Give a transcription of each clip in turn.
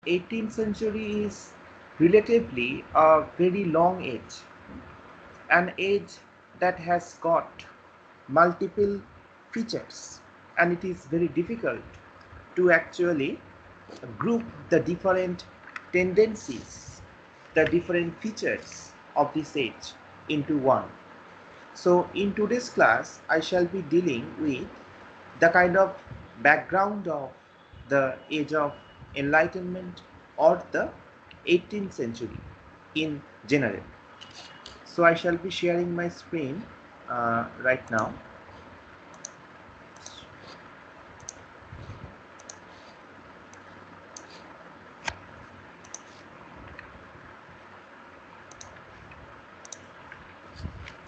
18th century is relatively a very long age, an age that has got multiple features, and it is very difficult to actually group the different tendencies, the different features of this age into one. So in today's class, I shall be dealing with the kind of background of the age of enlightenment or the 18th century in general. So I shall be sharing my screen right now.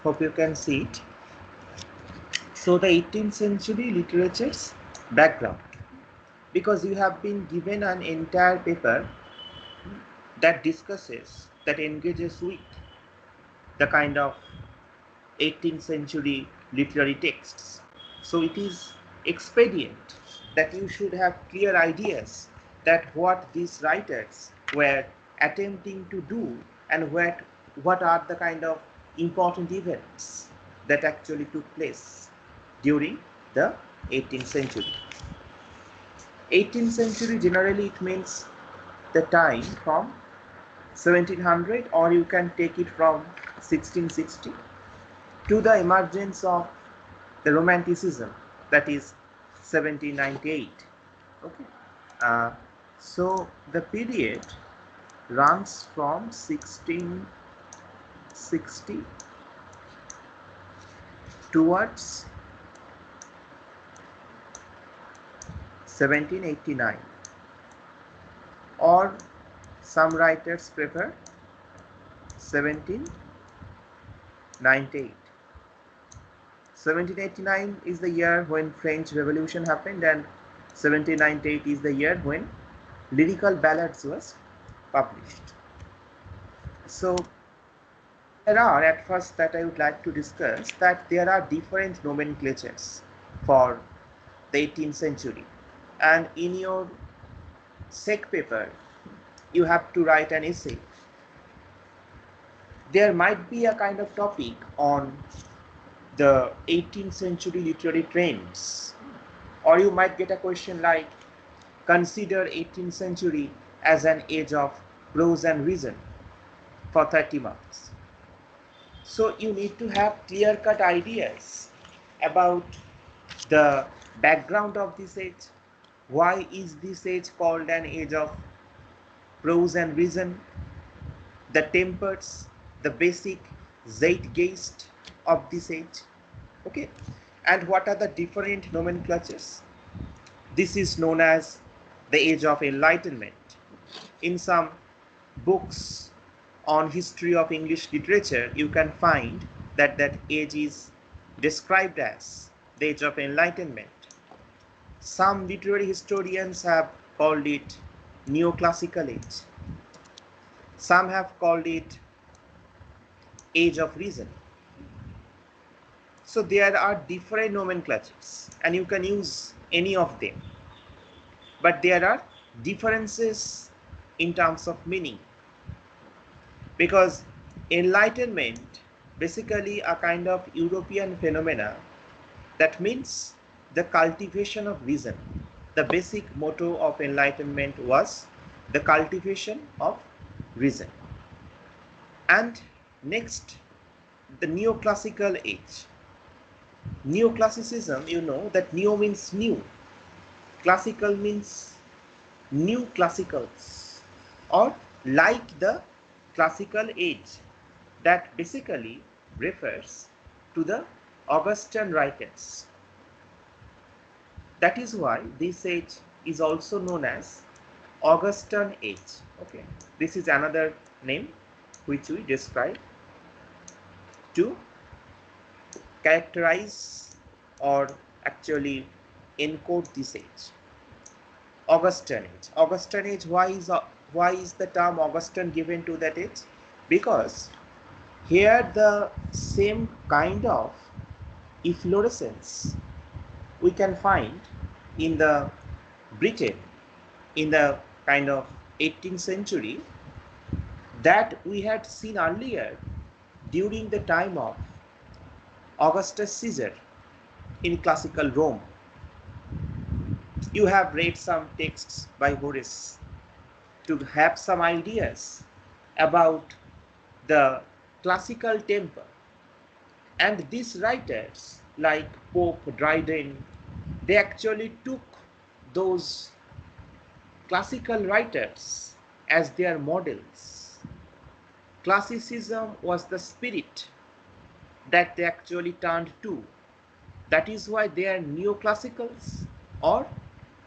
Hope you can see it. So the 18th century literature's background, because you have been given an entire paper that discusses, that engages with the kind of 18th century literary texts. So it is expedient that you should have clear ideas that what these writers were attempting to do and what are the kind of important events that actually took place during the 18th century. 18th century generally it means the time from 1700, or you can take it from 1660 to the emergence of the Romanticism, that is 1798. Okay, so the period runs from 1660 towards 1789, or some writers prefer 1798. 1789 is the year when French Revolution happened, and 1798 is the year when lyrical ballads was published. So there are, at first, that I would like to discuss, that there are different nomenclatures for the 18th century, and in your SEC paper you have to write an essay. There might be a kind of topic on the 18th century literary trends, or you might get a question like, consider 18th century as an age of prose and reason, for 30 marks. So you need to have clear-cut ideas about the background of this age. Why is this age called an age of prose and reason? The tempers, the basic zeitgeist of this age. Okay, and what are the different nomenclatures? This is known as the age of enlightenment. In some books on history of English literature, you can find that that age is described as the age of enlightenment. Some literary historians have called it Neoclassical age. Some have called it age of reason. So there are different nomenclatures, and you can use any of them. But there are differences in terms of meaning, because enlightenment, basically a kind of European phenomena, that means the cultivation of reason. The basic motto of enlightenment was the cultivation of reason. And next, the neoclassical age. Neoclassicism, you know that neo means new, classical means new classicals, or like the classical age, that basically refers to the Augustan writers. That is why this age is also known as Augustan age. Okay, this is another name which we describe to characterize or actually encode this age. Augustan age. Augustan age, why is the term Augustan given to that age? Because here the same kind of efflorescence we can find in the Britain, in the kind of 18th century that we had seen earlier during the time of Augustus Caesar in classical Rome. You have read some texts by Horace to have some ideas about the classical temper. And these writers like Pope Dryden, they actually took those classical writers as their models. Classicism was the spirit that they actually turned to. That is why they are neoclassicals, or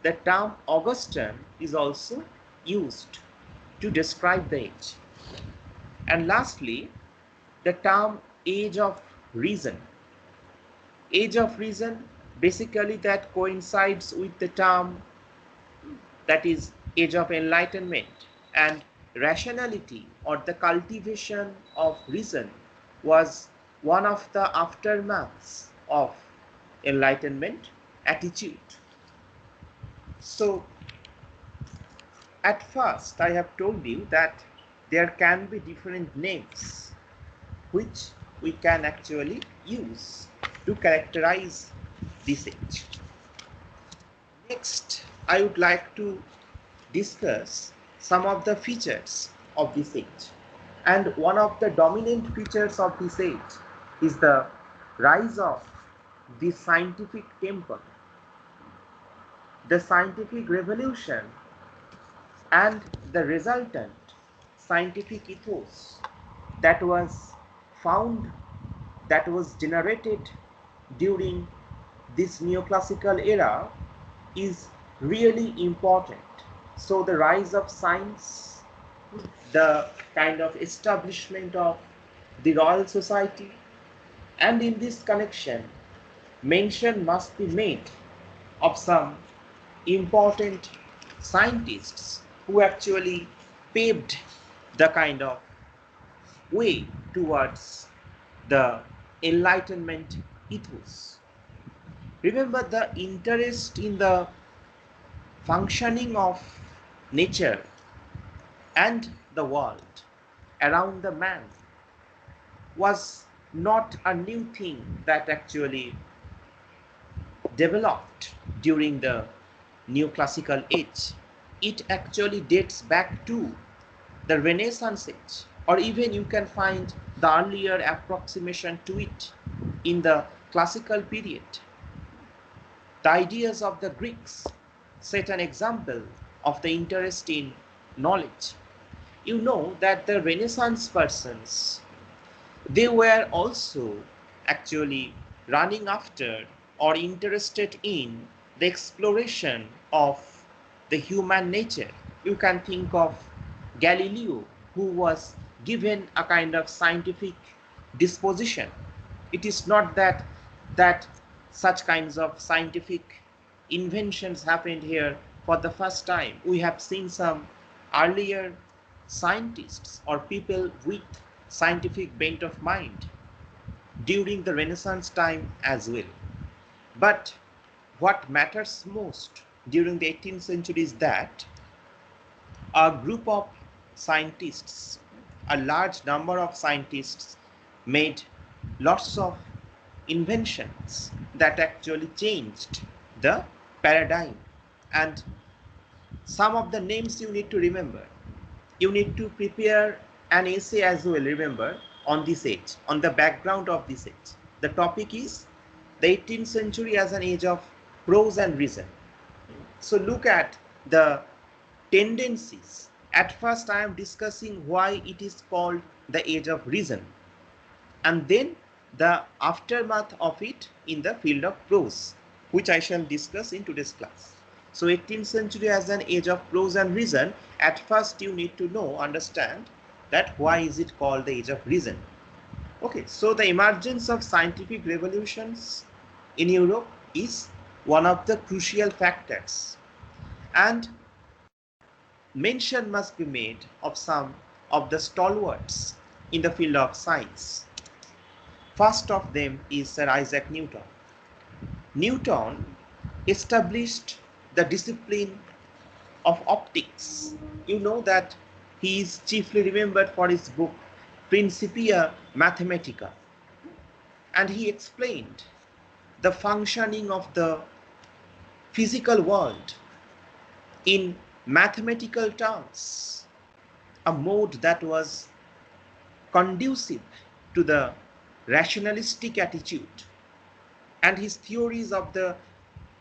the term Augustan is also used to describe the age. And lastly, the term age of reason. Age of reason, basically that coincides with the term that is age of enlightenment, and rationality or the cultivation of reason was one of the aftermaths of enlightenment attitude. So at first I have told you that there can be different names which we can actually use to characterize this age. Next, I would like to discuss some of the features of this age. And one of the dominant features of this age is the rise of the scientific temper, the scientific revolution, and the resultant scientific ethos that was found, that was generated during this neoclassical era is really important. So the rise of science, the kind of establishment of the Royal Society, and in this connection, mention must be made of some important scientists who actually paved the kind of way towards the Enlightenment ethos. Remember, the interest in the functioning of nature and the world around the man was not a new thing that actually developed during the neoclassical age. It actually dates back to the Renaissance age, or even you can find the earlier approximation to it in the classical period. The ideas of the Greeks set an example of the interest in knowledge. You know that the Renaissance persons, they were also actually running after or interested in the exploration of the human nature. You can think of Galileo, who was given a kind of scientific disposition. It is not that such kinds of scientific inventions happened here for the first time. We have seen some earlier scientists or people with scientific bent of mind during the Renaissance time as well. But what matters most during the 18th century is that a group of scientists, a large number of scientists, made lots of inventions that actually changed the paradigm. And some of the names you need to remember. You need to prepare an essay as well, remember, on this age, on the background of this age. The topic is the 18th century as an age of prose and reason. So look at the tendencies. At first I am discussing why it is called the age of reason, and then the aftermath of it in the field of prose, which I shall discuss in today's class. So 18th century as an age of prose and reason, at first you need to know, understand that why is it called the age of reason. Okay, so the emergence of scientific revolutions in Europe is one of the crucial factors, and mention must be made of some of the stalwarts in the field of science. First of them is Sir Isaac Newton. Newton established the discipline of optics. You know that he is chiefly remembered for his book Principia Mathematica, and he explained the functioning of the physical world in mathematical terms, a mode that was conducive to the rationalistic attitude. And his theories of the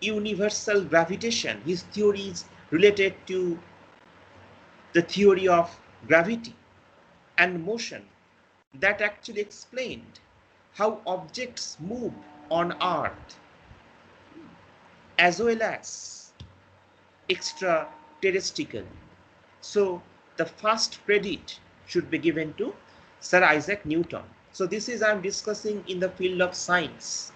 universal gravitation, his theories related to the theory of gravity and motion, that actually explained how objects move on Earth as well as extraterrestrial. So the first credit should be given to Sir Isaac Newton. So this is I'm discussing in the field of science,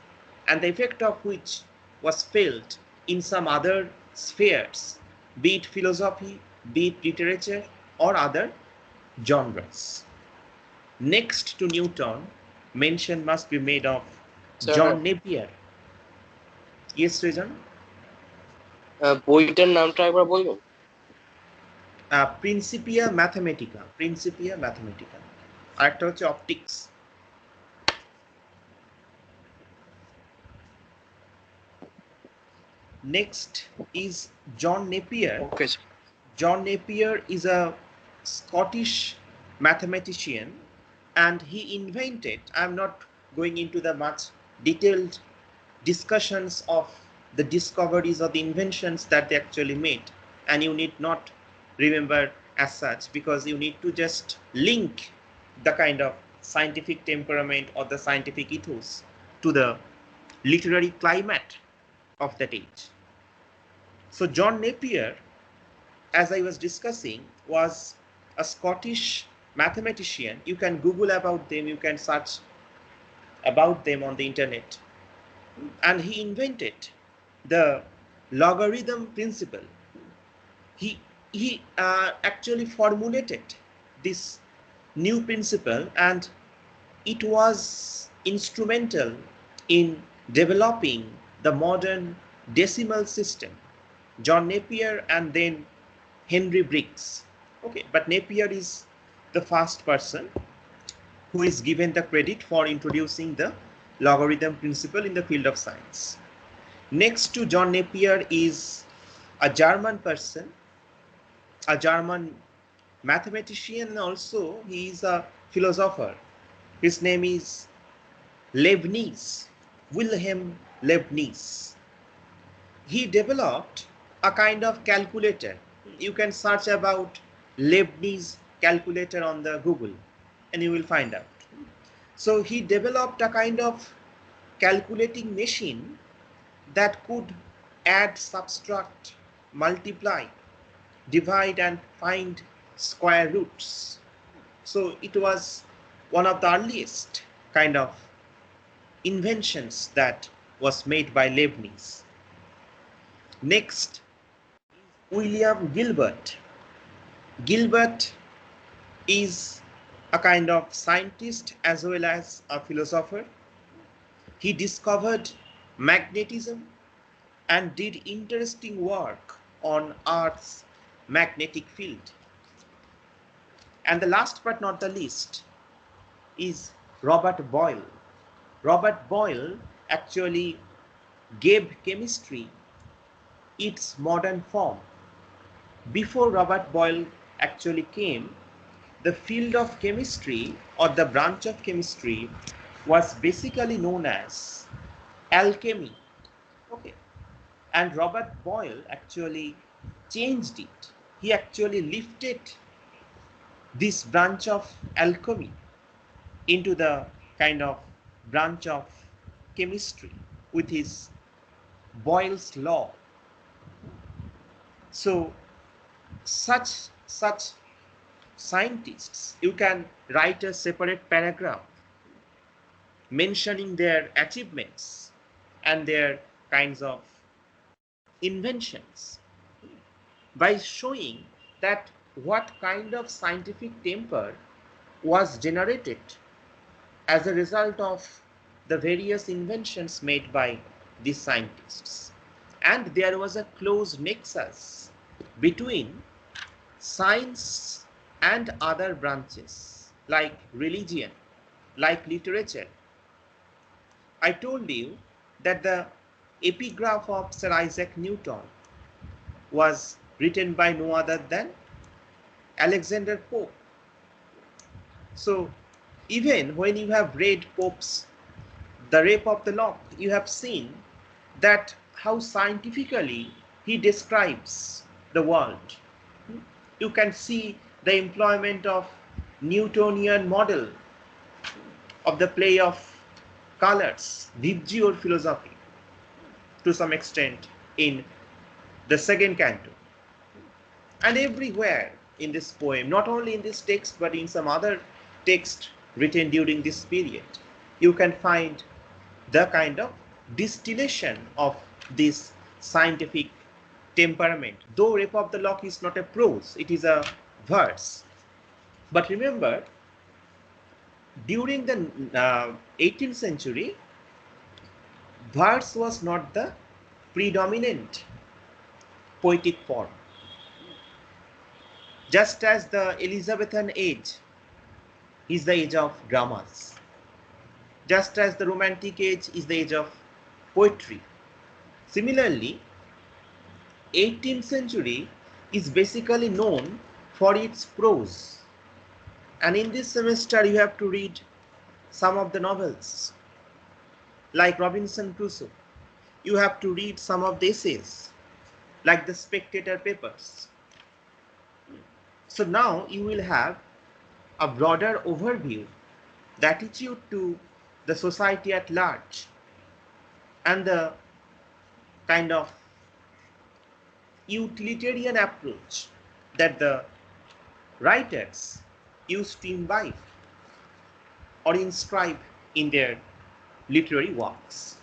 and the effect of which was felt in some other spheres, be it philosophy, be it literature, or other genres. Next to Newton, mention must be made of John Napier. Yes, Rejan? বইটার নামটা একবার বলবেন? Principia Mathematica. Principia Mathematica. আরেকটা হচ্ছে optics. Next is John Napier. Okay. John Napier is a Scottish mathematician, and he invented, I'm not going into the much detailed discussions of the discoveries or the inventions that they actually made, and you need not remember as such, because you need to just link the kind of scientific temperament or the scientific ethos to the literary climate of that age. So John Napier, as I was discussing, was a Scottish mathematician. You can Google about them, you can search about them on the internet. And he invented the logarithm principle. He actually formulated this new principle, and it was instrumental in developing the modern decimal system. John Napier and then Henry Briggs. Okay, but Napier is the first person who is given the credit for introducing the logarithm principle in the field of science. Next to John Napier is a German person, a German mathematician, and also he is a philosopher. His name is Leibniz, Wilhelm Leibniz. He developed a kind of calculator. You can search about Leibniz calculator on the Google and you will find out. So he developed a kind of calculating machine that could add, subtract, multiply, divide and find square roots. So it was one of the earliest kind of inventions that was made by Leibniz. Next, William Gilbert. Gilbert is a kind of scientist as well as a philosopher. He discovered magnetism and did interesting work on Earth's magnetic field. And the last but not the least is Robert Boyle. Robert Boyle actually gave chemistry its modern form. Before Robert Boyle actually came, the field of chemistry or the branch of chemistry was basically known as alchemy. Okay. And Robert Boyle actually changed it. He actually lifted this branch of alchemy into the kind of branch of chemistry with his Boyle's law. So such scientists, you can write a separate paragraph mentioning their achievements and their kinds of inventions by showing that what kind of scientific temper was generated as a result of the various inventions made by these scientists. And there was a close nexus between science and other branches like religion, like literature. I told you that the epigraph of Sir Isaac Newton was written by no other than Alexander Pope. So even when you have read Pope's The Rape of the Lock, you have seen that how scientifically he describes the world. You can see the employment of Newtonian model of the play of colors, Vibgyor philosophy, to some extent in the second canto. And everywhere in this poem, not only in this text but in some other text written during this period, you can find the kind of distillation of this scientific temperament. Though Rape of the Lock is not a prose, it is a verse. But remember, during the 18th century, verse was not the predominant poetic form. Just as the Elizabethan age is the age of dramas, just as the Romantic age is the age of poetry. Similarly, 18th century is basically known for its prose. And in this semester you have to read some of the novels like Robinson Crusoe. You have to read some of the essays like the Spectator papers. So now you will have a broader overview, the attitude to the society at large, and the kind of utilitarian approach that the writers used to imbibe or inscribe in their literary works.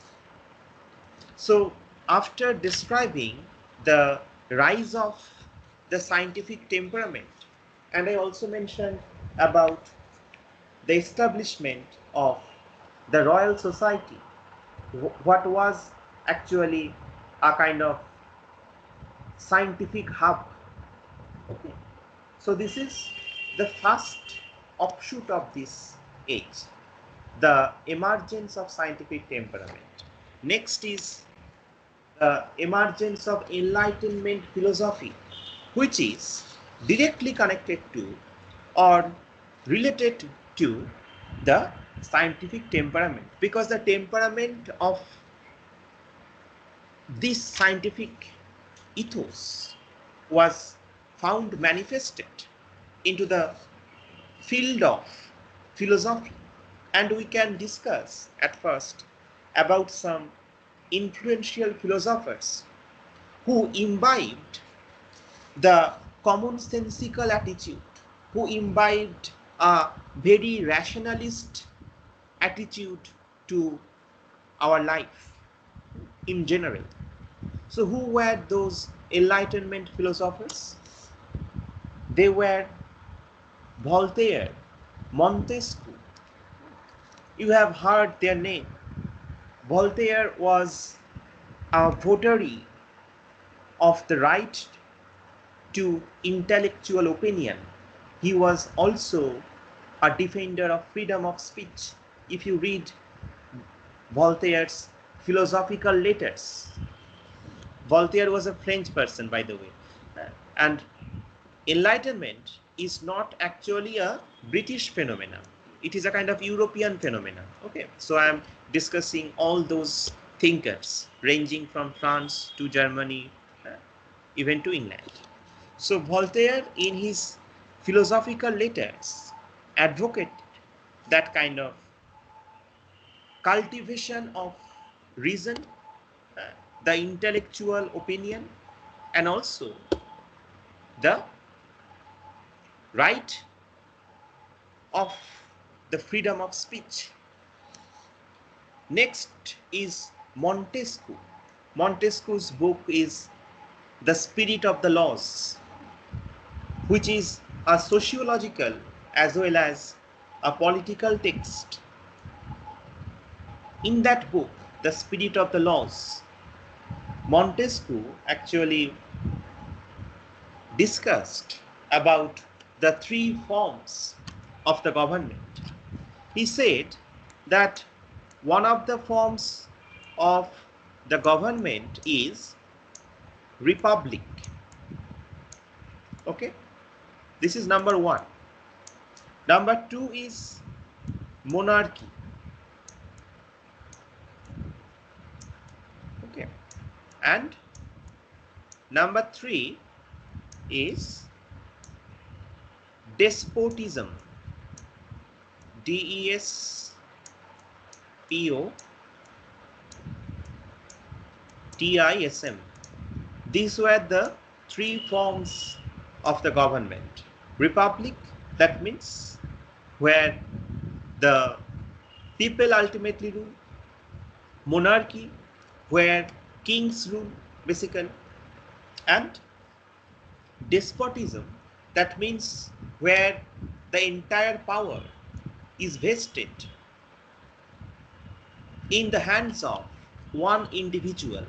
So after describing the rise of the scientific temperament, and I also mentioned about the establishment of the Royal Society, what was actually a kind of scientific hub. Okay. So this is the first offshoot of this age, the emergence of scientific temperament. Next is the emergence of Enlightenment philosophy, which is directly connected to or related to the scientific temperament, because the temperament of this scientific ethos was found manifested into the field of philosophy. And we can discuss at first about some influential philosophers who imbibed the commonsensical attitude, who imbibed a very rationalist attitude to our life in general. So who were those Enlightenment philosophers? They were Voltaire, Montesquieu. You have heard their name. Voltaire was a votary of the right to intellectual opinion. He was also a defender of freedom of speech. If you read Voltaire's philosophical letters, Voltaire was a French person, by the way, and Enlightenment is not actually a British phenomenon. It is a kind of European phenomenon. Okay, so I am discussing all those thinkers ranging from France to Germany, even to England. So Voltaire, in his philosophical letters, advocated that kind of cultivation of reason, the intellectual opinion, and also the right of the freedom of speech. Next is Montesquieu. Montesquieu's book is The Spirit of the Laws, which is a sociological as well as a political text. In that book, The Spirit of the Laws, Montesquieu actually discussed about the three forms of the government. He said that one of the forms of the government is republic. Okay, this is number one. Number two is monarchy. Okay, and number three is despotism. DESPOTISM. These were the three forms of the government. Republic, that means where the people ultimately rule. Monarchy, where kings rule basically. And despotism, that means where the entire power is vested in the hands of one individual.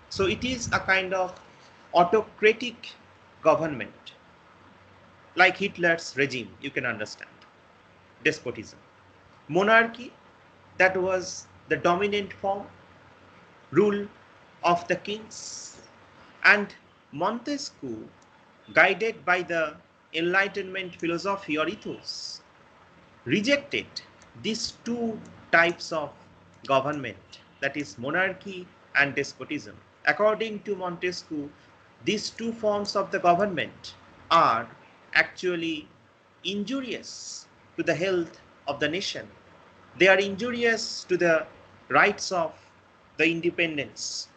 So it is a kind of autocratic government, like Hitler's regime, you can understand. Despotism. Monarchy, that was the dominant form, rule of the kings. And Montesquieu, guided by the Enlightenment philosophy or ethos, rejected these two types of government, that is monarchy and despotism. According to Montesquieu, these two forms of the government are actually injurious to the health of the nation. They are injurious to the rights of the independence,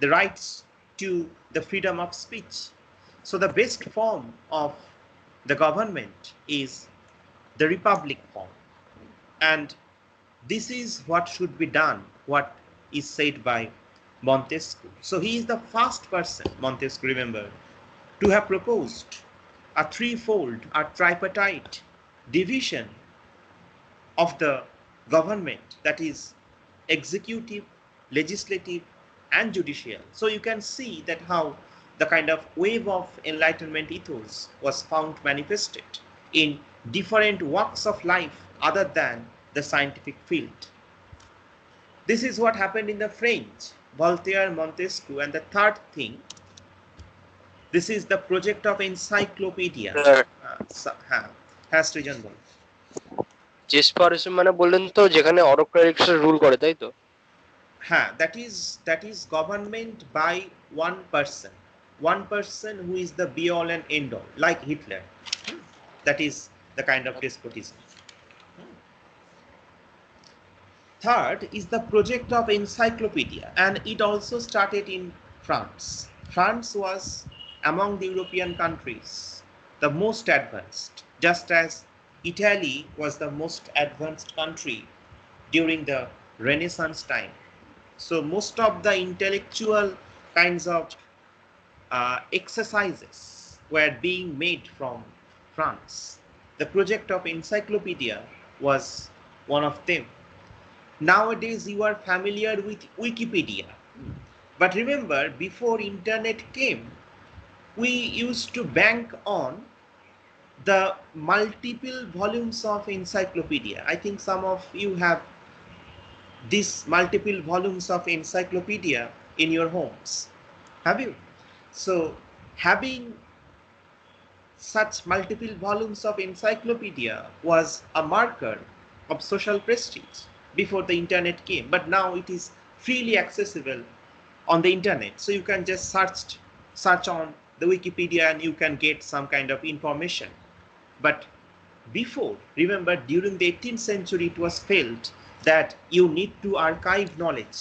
the rights to the freedom of speech. So the best form of the government is the republic form. And this is what should be done, what is said by Montesquieu. So he is the first person, Montesquieu, remember, to have proposed a threefold, a tripartite division of the government, that is executive, legislative, and judicial. So you can see that how the kind of wave of Enlightenment ethos was found manifested in different walks of life other than the scientific field. This is what happened in the French, Voltaire, Montesquieu, and the third thing, this is the project of encyclopedia. হ্যাঁ সৃজন বল। Desperation মানে বললেন তো যেখানে autocratic rule করে, তাই তো? হ্যাঁ, that is government by one person who is the be all and end all, like Hitler. That is the kind of despotism. Third is the project of encyclopedia, and it also started in France. France was among the European countries the most advanced, just as Italy was the most advanced country during the Renaissance time. So most of the intellectual kinds of exercises were being made from France. The project of encyclopedia was one of them. Nowadays you are familiar with Wikipedia, but remember, before internet came, we used to bank on the multiple volumes of encyclopedia. I think some of you have these multiple volumes of encyclopedia in your homes. Have you? So having such multiple volumes of encyclopedia was a marker of social prestige before the internet came, but now it is freely accessible on the internet. So you can just search on the Wikipedia and you can get some kind of information. But before, remember, during the 18th century, it was felt that you need to archive knowledge.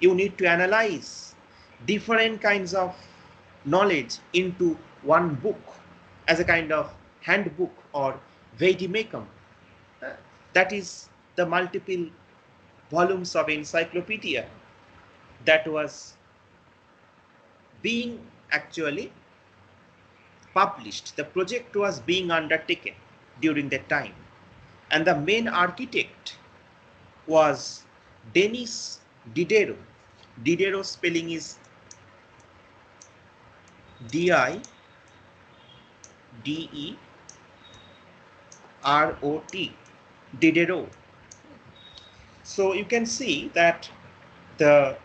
You need to analyze different kinds of knowledge into one book as a kind of handbook or vademecum. That is the multiple volumes of encyclopedia that was being actually published. The project was being undertaken during that time, and the main architect was Denis Diderot. Diderot spelling is Diderot, Diderot. So you can see that the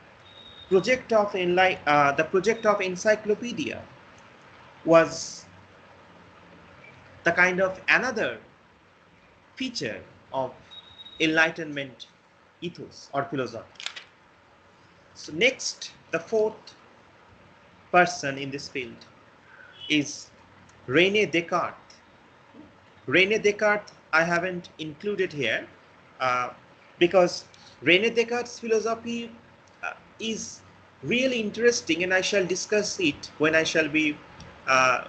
the project of encyclopedia was the kind of another feature of Enlightenment ethos or philosophy. So next, the fourth person in this field is René Descartes. René Descartes I haven't included here uh, because René Descartes' philosophy is really interesting, and I shall discuss it when I shall be uh,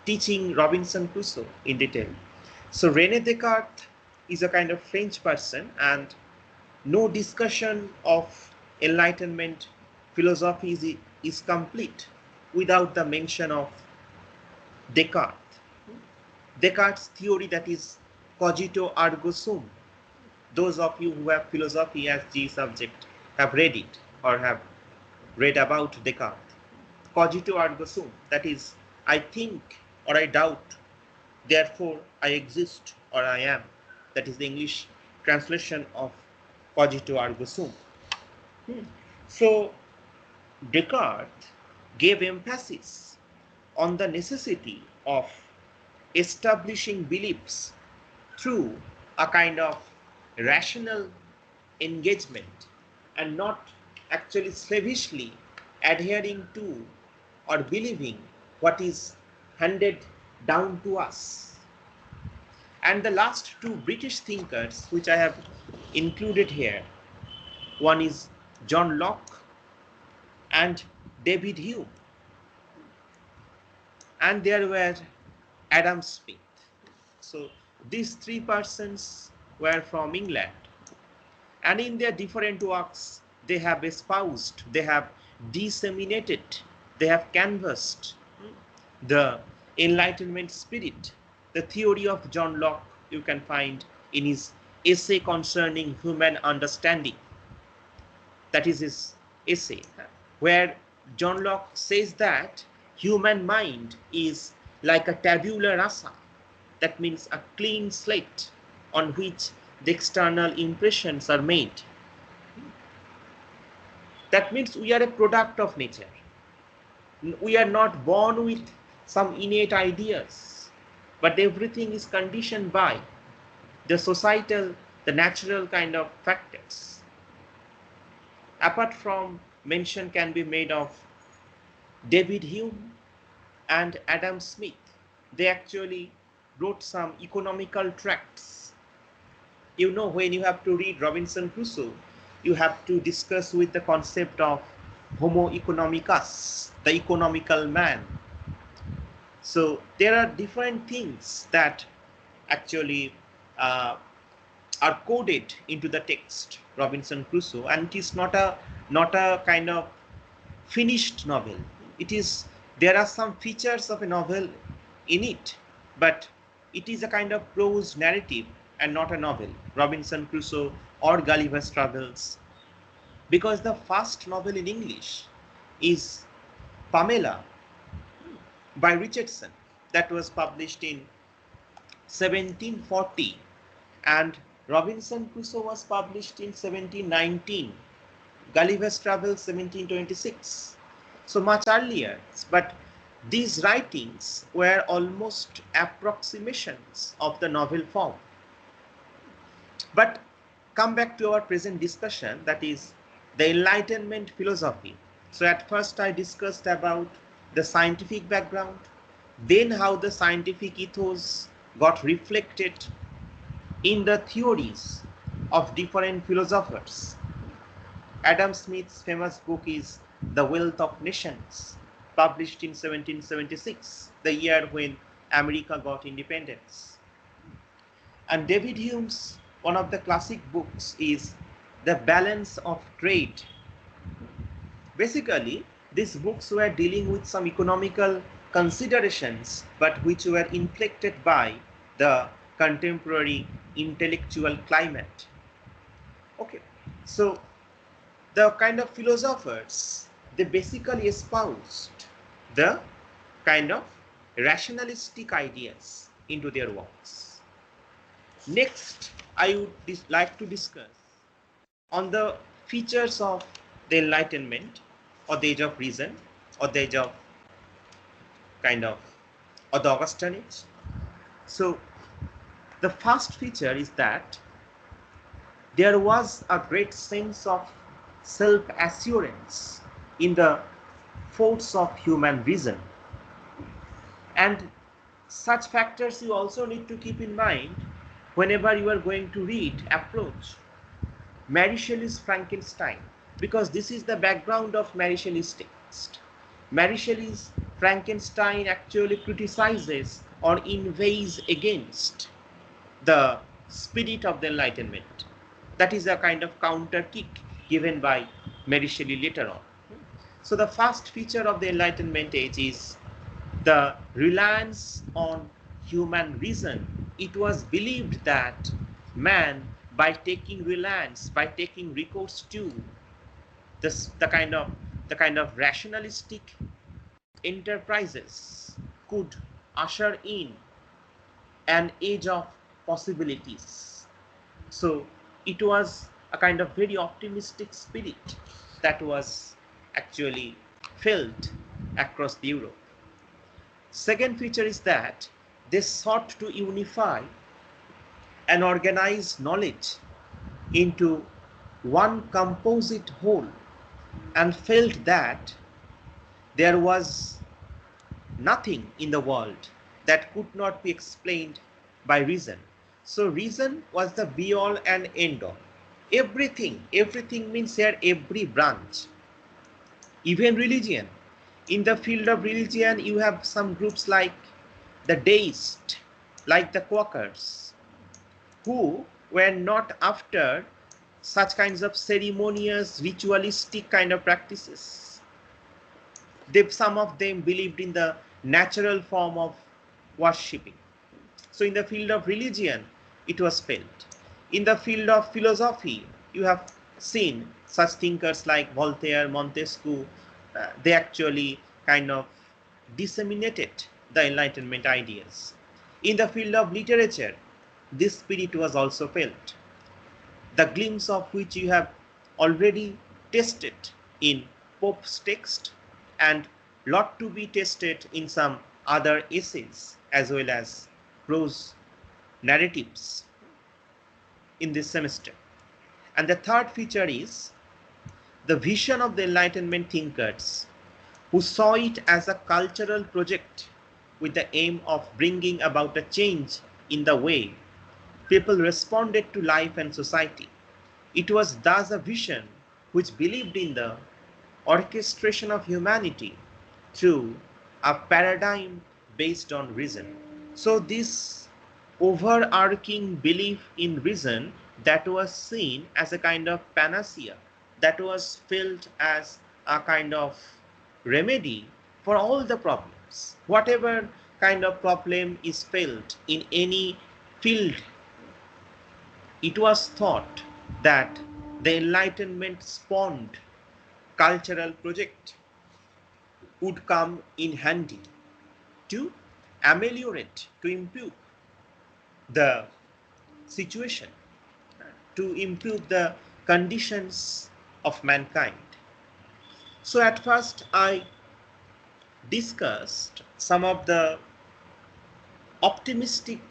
teaching Robinson Crusoe in detail. So René Descartes is a kind of French person, and no discussion of Enlightenment philosophy is complete without the mention of Descartes. Descartes' theory, that is cogito ergo sum. Those of you who have philosophy as G subject have read it or have read about Descartes. Cogito ergo sum, that is, I think or I doubt, therefore I exist or I am. That is the English translation of cogito ergo sum. So Descartes gave emphasis on the necessity of establishing beliefs through a kind of rational engagement and not actually slavishly adhering to or believing what is handed down to us. And the last two British thinkers which I have included here, one is John Locke and David Hume, and there were Adam Smith. So these three persons were from England, and in their different works they have espoused, they have disseminated, they have canvassed the Enlightenment spirit. The theory of John Locke you can find in his essay concerning human understanding. That is his essay, where John Locke says that human mind is like a tabula rasa, that means a clean slate on which the external impressions are made. That means we are a product of nature. We are not born with some innate ideas, but everything is conditioned by the societal, the natural kind of factors. Apart from mention can be made of David Hume and Adam Smith. They actually wrote some economical tracts. You know, when you have to read Robinson Crusoe, you have to discuss with the concept of Homo economicus, the economical man. So there are different things that actually are coded into the text Robinson Crusoe, and it is not a kind of finished novel. It is, there are some features of a novel in it, but it is a kind of prose narrative and not a novel. Robinson Crusoe or Gulliver's Travels, because the first novel in English is Pamela by Richardson, that was published in 1740, and Robinson Crusoe was published in 1719, Gulliver's Travels 1726, so much earlier. But these writings were almost approximations of the novel form. But come back to our present discussion, that is the Enlightenment philosophy. So at first I discussed about the scientific background, then how the scientific ethos got reflected in the theories of different philosophers. Adam Smith's famous book is The Wealth of Nations, published in 1776, the year when America got independence. And David Hume's one of the classic books is The Balance of Trade. Basically, these books were dealing with some economical considerations, but which were inflected by the contemporary intellectual climate. Okay, so the kind of philosophers, they basically espoused the kind of rationalistic ideas into their works. Next, I would like to discuss on the features of the Enlightenment or the age of reason or the age of kind of or the Augustan age. So the first feature is that there was a great sense of self-assurance in the force of human reason. And such factors you also need to keep in mind whenever you are going to read, approach Mary Shelley's Frankenstein, because this is the background of Mary Shelley's text. Mary Shelley's Frankenstein actually criticizes or inveighs against the spirit of the Enlightenment. That is a kind of counter kick given by Mary Shelley later on. So the first feature of the Enlightenment age is the reliance on human reason. It was believed that man, by taking reliance, by taking recourse to this, the kind of rationalistic enterprises, could usher in an age of possibilities. So it was a kind of very optimistic spirit that was actually felt across the Europe. Second feature is that they sought to unify and organize knowledge into one composite whole and felt that there was nothing in the world that could not be explained by reason. So reason was the be all and end all. Everything means here every branch, even religion. In the field of religion, you have some groups like the deists, like the Quakers, who were not after such kinds of ceremonious, ritualistic kind of practices. Some of them believed in the natural form of worshipping. So in the field of religion, it was felt. In the field of philosophy, you have seen such thinkers like Voltaire, Montesquieu. They actually kind of disseminated the Enlightenment ideas. In the field of literature, this spirit was also felt, the glimpse of which you have already tested in Pope's text and lot to be tested in some other essays as well as prose narratives in this semester. And the third feature is the vision of the Enlightenment thinkers who saw it as a cultural project with the aim of bringing about a change in the way people responded to life and society. It was thus a vision which believed in the orchestration of humanity through a paradigm based on reason. So this overarching belief in reason that was seen as a kind of panacea, that was felt as a kind of remedy for all the problems. Whatever kind of problem is felt in any field, it was thought that the Enlightenment spawned cultural project would come in handy to ameliorate, to improve the situation, to improve the conditions of mankind. So at first I discussed some of the optimistic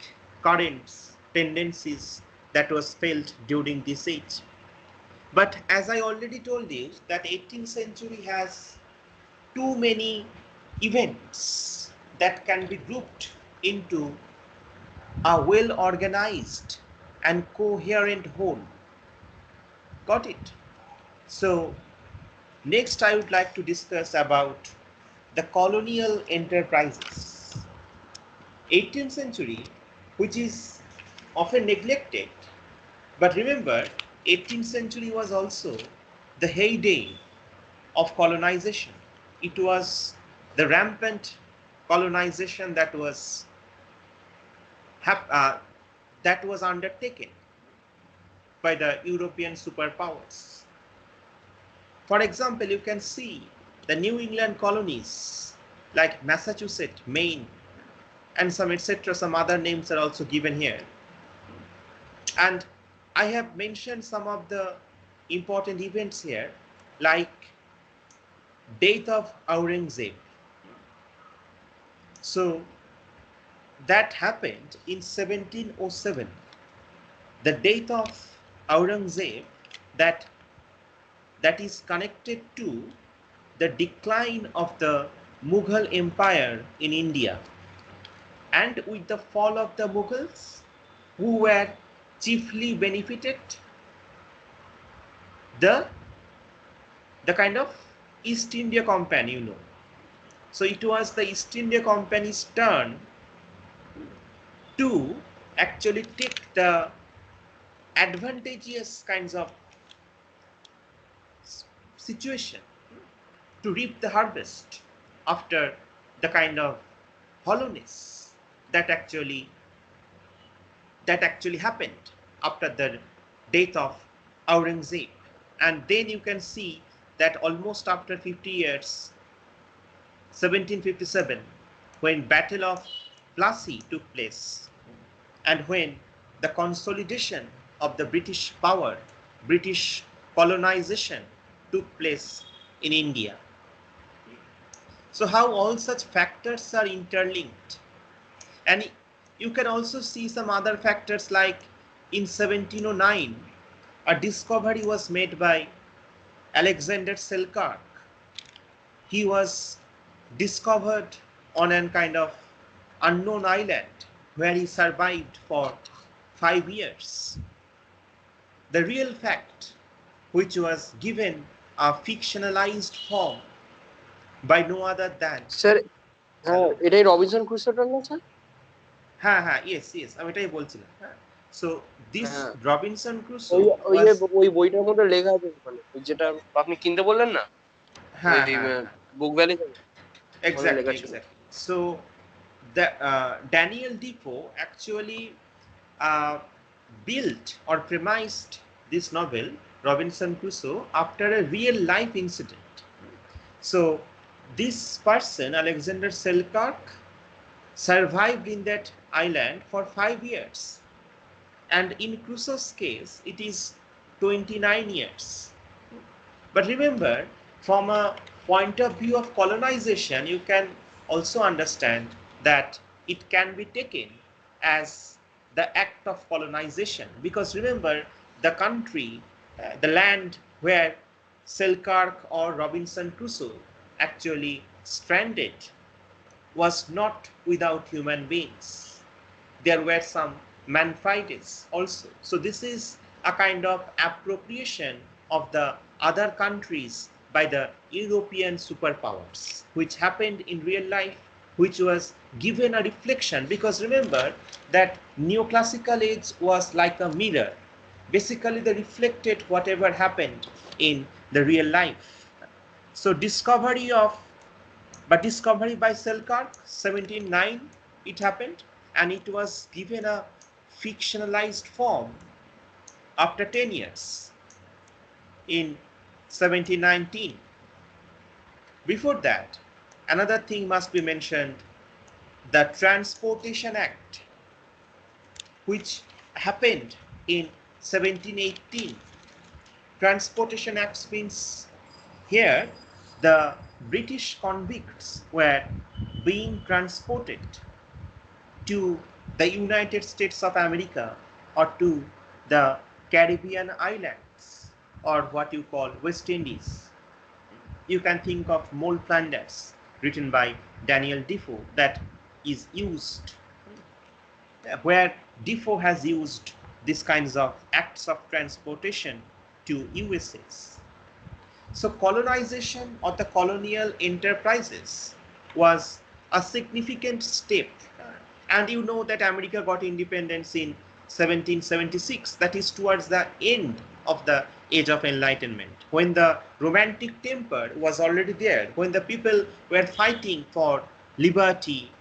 currents, tendencies that was felt during this age. But as I already told you, that 18th century has too many events that can be grouped into a well organized and coherent whole. Got it? So next I would like to discuss about the colonial enterprises. 18th century, which is often neglected, but remember 18th century was also the heyday of colonization. It was the rampant colonization that was undertaken by the European superpowers. For example, you can see the New England colonies like Massachusetts, Maine, and some etc. Some other names are also given here. And I have mentioned some of the important events here, like death of Aurangzeb. So that happened in 1707. The death of Aurangzeb, that that is connected to the decline of the Mughal Empire in India, and with the fall of the Mughals, who were chiefly benefited, the kind of East India Company, So it was the East India Company's turn to actually take the advantageous kinds of situation to reap the harvest after the kind of hollowness that actually happened after the death of Aurangzeb. And then you can see that almost after 50 years, 1757, when Battle of Plassey took place, and when the consolidation of the British power, British colonization took place in India. So how all such factors are interlinked. And you can also see some other factors, like in 1709, a discovery was made by Alexander Selkirk. He was discovered on a kind of unknown island where he survived for 5 years. The real fact, which was given a fictionalized form by no other than, sir, হ্যাঁ hello, এটাই Robinson ক্রুসোটার না sir? হ্যাঁ হ্যাঁ, yes yes, আমি এটাই বলছিলাম। হ্যাঁ, so this হ্যাঁ, রবিনসন ক্রুসো ওই ওই ওয়াজ, যে ওই বইটার মধ্যে লেখা আছে ওখানে, ওই যেটা আপনি কিনতে বললেন না, ওই হ্যাঁ হ্যাঁ হ্যাঁ, বুক ভ্যালি থেকে, ওখানে লেখা exactly ছিল। exactly. So the Daniel Defoe actually uh, built or premised this novel Robinson Crusoe after a real life incident. So this person, Alexander Selkirk, survived in that island for 5 years, and in Crusoe's case it is 29 years. But remember, from a point of view of colonization, you can also understand that it can be taken as the act of colonization. Because remember, the country, the land where Selkirk or Robinson Crusoe actually stranded was not without human beings. There were some Manfrides also. So this is a kind of appropriation of the other countries by the European superpowers, which happened in real life, which was given a reflection. Because remember that neoclassical age was like a mirror. Basically, they reflected whatever happened in the real life. So discovery by Selkirk, 1709 it happened, and it was given a fictionalized form after 10 years in 1719. Before that, another thing must be mentioned, the Transportation Act, which happened in 1718. Transportation Act means here the British convicts were being transported to the United States of America or to the Caribbean islands, or what you call West Indies. You can think of Mole Flanders, written by Daniel Defoe, that is used, where Defoe has used these kinds of acts of transportation to USAs. So colonization or the colonial enterprises was a significant step. And you know that America got independence in 1776. That is towards the end of the Age of Enlightenment, when the romantic temper was already there, when the people were fighting for liberty,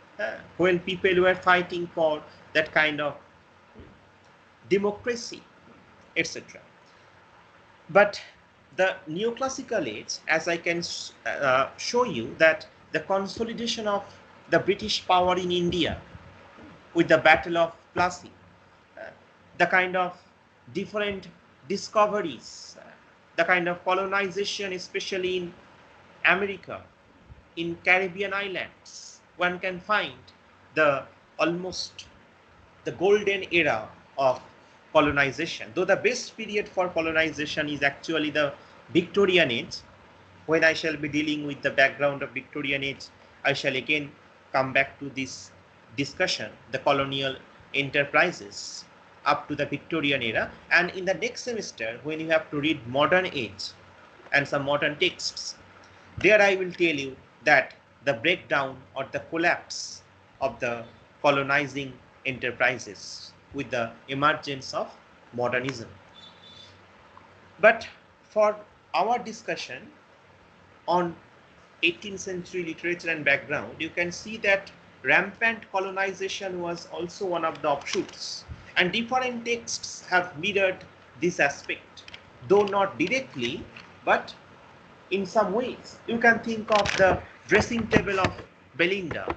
when people were fighting for that kind of democracy, etc. But the neoclassical age, as I can show you, that the consolidation of the British power in India with the Battle of Plassey, the kind of different discoveries, the kind of colonization, especially in America, in Caribbean islands, one can find the almost the golden era of colonization. Though the best period for colonization is actually the Victorian age. When I shall be dealing with the background of Victorian age, I shall again come back to this discussion, the colonial enterprises up to the Victorian era. And in the next semester, when you have to read modern age and some modern texts, there I will tell you that the breakdown or the collapse of the colonizing enterprises with the emergence of modernism. But for our discussion on 18th century literature and background, you can see that rampant colonization was also one of the offshoots, and different texts have mirrored this aspect, though not directly, but in some ways. You can think of the dressing table of Belinda,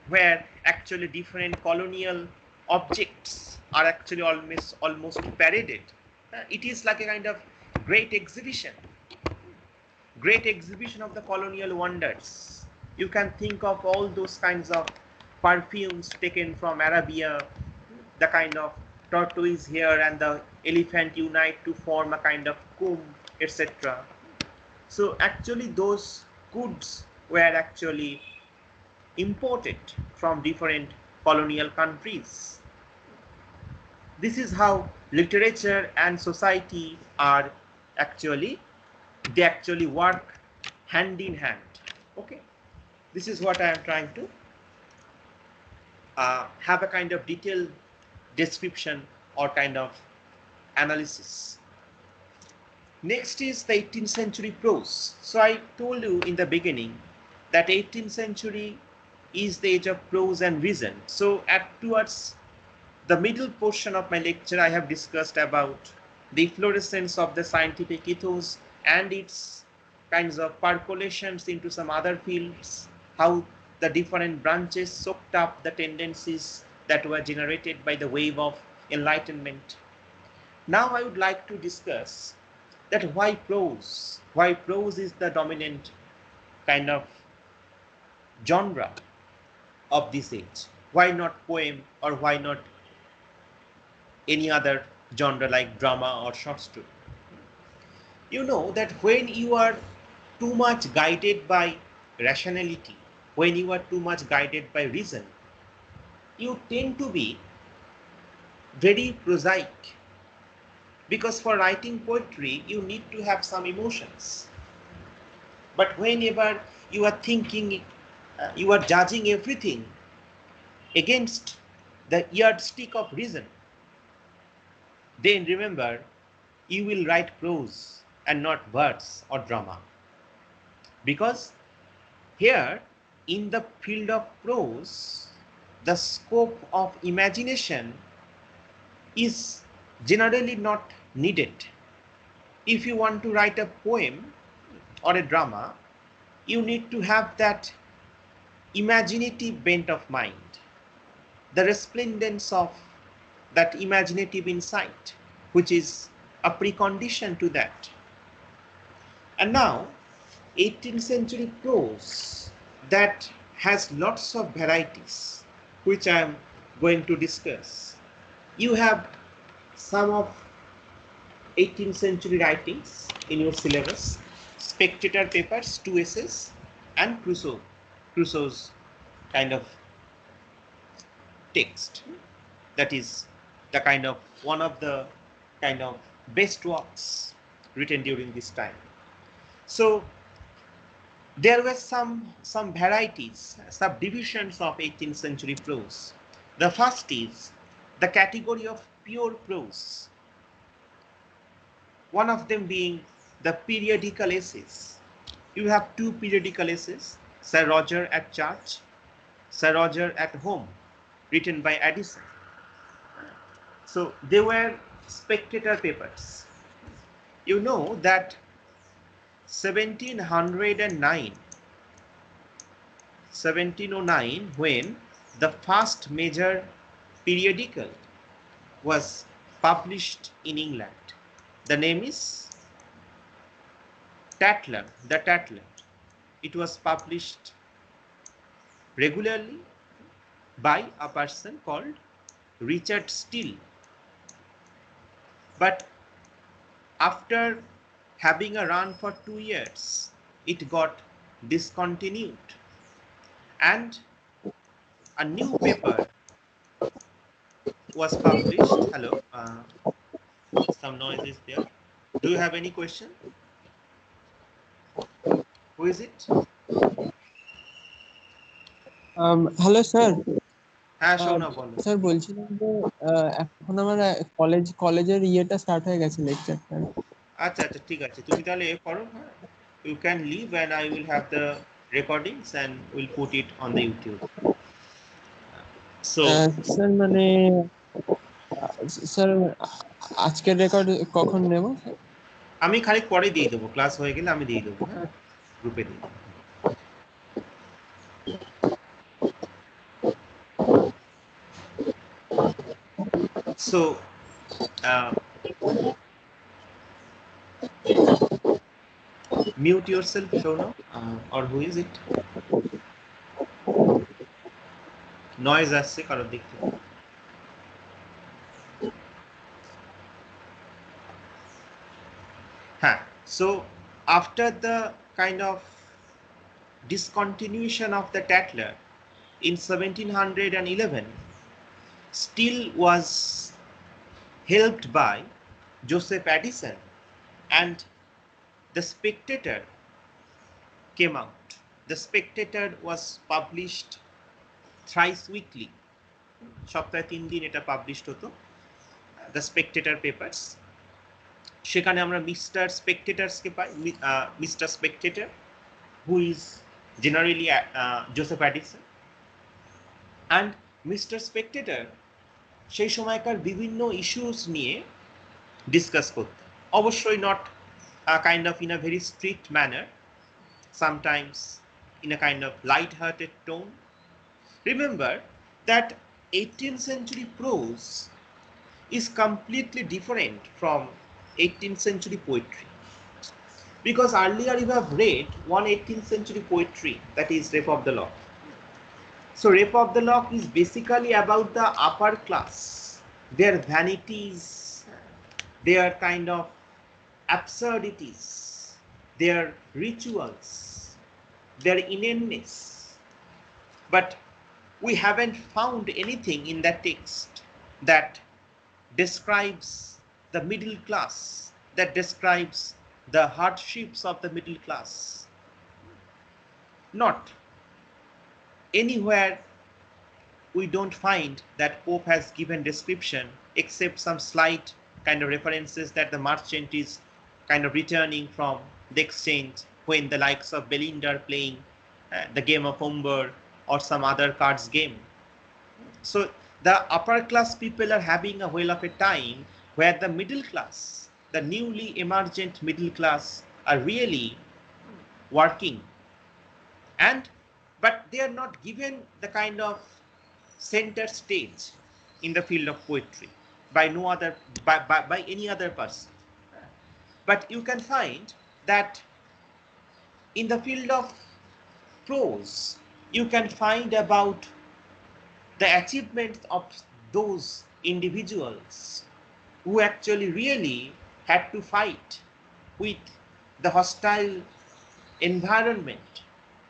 where actually different colonial objects are actually almost paraded. It is like a kind of great exhibition, great exhibition of the colonial wonders. You can think of all those kinds of perfumes taken from Arabia, the kind of tortoise hair and the elephant unite to form a kind of comb, etc. So actually those goods were actually imported from different colonial countries. This is how literature and society are actually, they actually work hand in hand. Okay, this is what I am trying to have a kind of detailed description or kind of analysis. Next is the 18th century prose. So I told you in the beginning that 18th century is the age of prose and reason. So towards the middle portion of my lecture, I have discussed about the efflorescence of the scientific ethos and its kinds of percolations into some other fields, how the different branches soaked up the tendencies that were generated by the wave of enlightenment. Now I would like to discuss that why prose is the dominant kind of genre of this age. Why not poem, or why not any other genre like drama or short story? You know that when you are too much guided by rationality, when you are too much guided by reason, you tend to be very prosaic, because for writing poetry you need to have some emotions. But whenever you are thinking, you are judging everything against the yardstick of reason, then remember, you will write prose and not verse or drama. Because here, in the field of prose, the scope of imagination is generally not needed. If you want to write a poem or a drama, you need to have that imaginative bent of mind, the resplendence of that imaginative insight, which is a precondition to that. And now, 18th century prose that has lots of varieties, which I am going to discuss. You have some of 18th century writings in your syllabus: Spectator Papers, 2 essays, and Crusoe's kind of text. That is the kind of one of the kind of best works written during this time. So there were some varieties, subdivisions of 18th century prose. The first is the category of pure prose, one of them being the periodical essays. You have 2 periodical essays, Sir Roger at Church, Sir Roger at Home, written by Addison. So they were spectator papers. You know that 1709 1709, when the first major periodical was published in England. The name is Tatler, the Tatler. It was published regularly by a person called Richard Steele. But after having a run for 2 years, it got discontinued, and a new paper was published. Hello, some noise is there. Do you have any question? Who is it? Hello sir. হ্যাঁ, শোনা বলো। Sir বলছিলাম যে এখন আমার কলেজের ইয়েটা start হয়ে গেছে, লেকচারটা। আচ্ছা আচ্ছা, ঠিক আছে, তুমি তাহলে এ করো। হ্যাঁ, you can leave and I will have the recordings and we'll put it on the YouTube. So sir মানে স্যার আজকের রেকর্ড কখন নেব? আমি খালি পরে দিয়ে দেবো, ক্লাস হয়ে গেলে আমি দিয়ে দেবো। হ্যাঁ, গ্রুপে দিয়ে দেবো। So mute yourself, Shona, or who is it? Noise আসছে কারোর দিক থেকে। So after the kind of discontinuation of the Tatler in 1711, Steele was helped by Joseph Addison, and the Spectator came out. The Spectator was published thrice weekly. সপ্তাহে 3 দিন এটা published হতো, the Spectator papers. সেখানে আমরা mister স্পেকটেটরসকে পাই, mister spectator who is generally Joseph Addison, and mister spectator সেই সময়কার বিভিন্ন ইস্যুস নিয়ে ডিসকাস করত, অবশ্যই not kind of in a very strict manner, sometimes in a kind of light-hearted tone. Remember that 18th century prose is completely different from 18th century poetry, because earlier you have read one 18th century poetry, that is Rape of the Lock. So Rape of the Lock is basically about the upper class, their vanities, their kind of absurdities, their rituals, their inaneness. But we haven't found anything in that text that describes the middle class, that describes the hardships of the middle class. Not anywhere we don't find that Pope has given description, except some slight kind of references that the merchant is kind of returning from the exchange when the likes of Belinda are playing the game of Umber or some other cards game. So the upper class people are having a whale of a time, where the middle class, the newly emergent middle class, are really working, and but they are not given the kind of center stage in the field of poetry by no other, by any other person. But you can find that in the field of prose you can find about the achievements of those individuals who actually really had to fight with the hostile environment,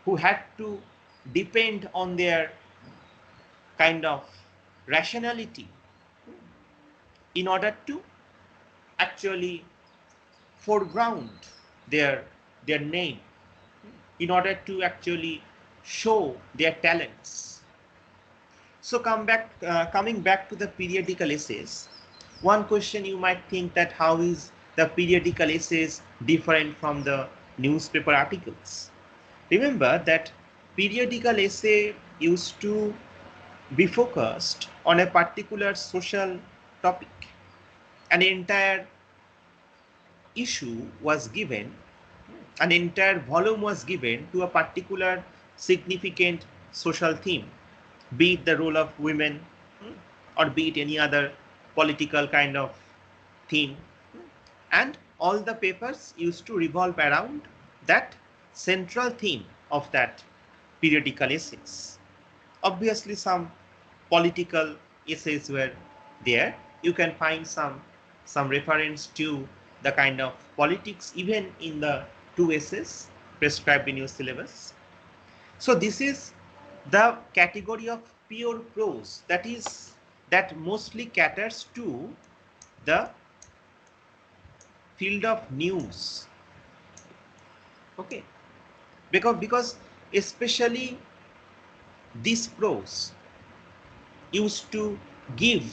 who had to depend on their kind of rationality in order to actually foreground their name, in order to actually show their talents. So coming back to the periodical essays, one question you might think that how is the periodical essays different from the newspaper articles? Remember that periodical essay used to be focused on a particular social topic. An entire issue was given, an entire volume was given to a particular significant social theme, be it the role of women, or be it any other political kind of theme. And all the papers used to revolve around that central theme of that periodical essays. Obviously, some political essays were there. You can find some reference to the kind of politics even in the two essays prescribed in your syllabus. So this is the category of pure prose, that mostly caters to the field of news. Okay, because especially this prose used to give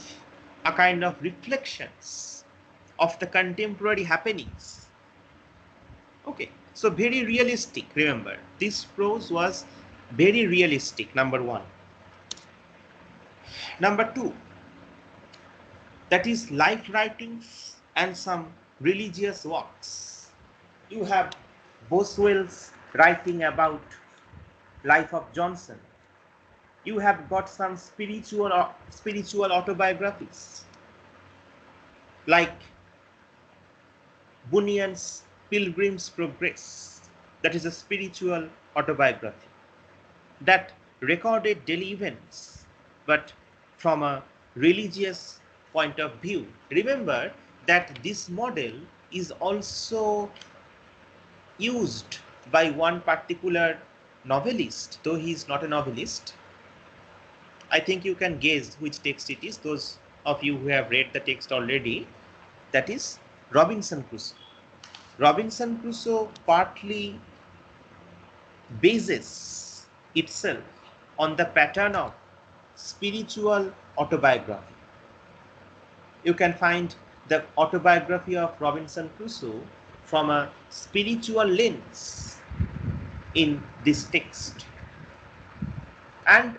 a kind of reflections of the contemporary happenings. Okay, so very realistic. Remember, this prose was very realistic, number one. Number two, that is life writings and some religious works. You have Boswell's writing about life of Johnson. You have got some spiritual autobiographies like Bunyan's Pilgrim's Progress. That is a spiritual autobiography that recorded daily events, but from a religious point of view. Remember that this model is also used by one particular novelist, though he is not a novelist. I think you can guess which text it is, those of you who have read the text already. That is Robinson Crusoe. Robinson Crusoe partly bases itself on the pattern of spiritual autobiography. You can find the autobiography of Robinson Crusoe from a spiritual lens in this text. And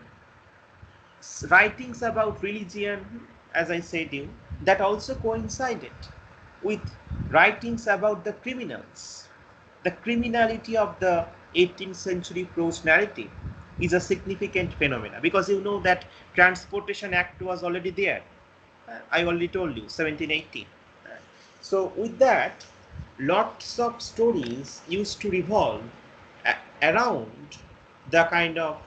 writings about religion, as I said you, that also coincided with writings about the criminals. The criminality of the 18th century prose narrative is a significant phenomenon, because you know that Transportation Act was already there. I already told you, 1780. So with that, lots of stories used to revolve around the kind of